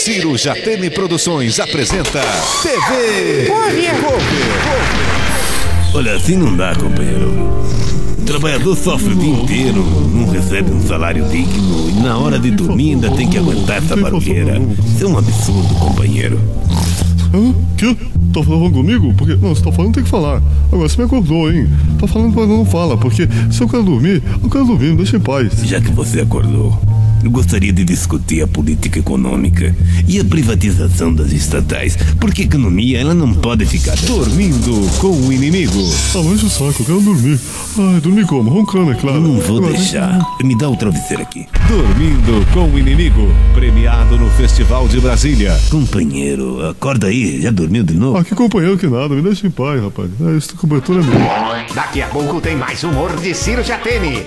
Ciro Jatene Produções apresenta TV Olha, assim não dá, companheiro. O trabalhador sofre o dia inteiro, não recebe um salário digno e na hora de dormir ainda tem que aguentar essa barulheira. Isso é um absurdo, companheiro. Hã? Que? Tá falando comigo? Porque, não, você tá falando, tem que falar. Agora, você me acordou, hein? Tá falando, mas não fala, porque se eu quero dormir, me deixa em paz. Já que você acordou, eu gostaria de discutir a política econômica e a privatização das estatais, porque a economia ela não pode ficar Dormindo com o Inimigo. Ah, mas o saco, eu quero dormir. Ai, dormir como? Roncando, é claro. Não vou deixar. Me dá o travesseiro aqui. Dormindo com o Inimigo, premiado no Festival de Brasília. Companheiro, acorda aí, já dormiu de novo? Ah, que companheiro que nada, me deixa em paz, rapaz. Essa cobertura é minha. Daqui a pouco tem mais humor de Ciro Jatene.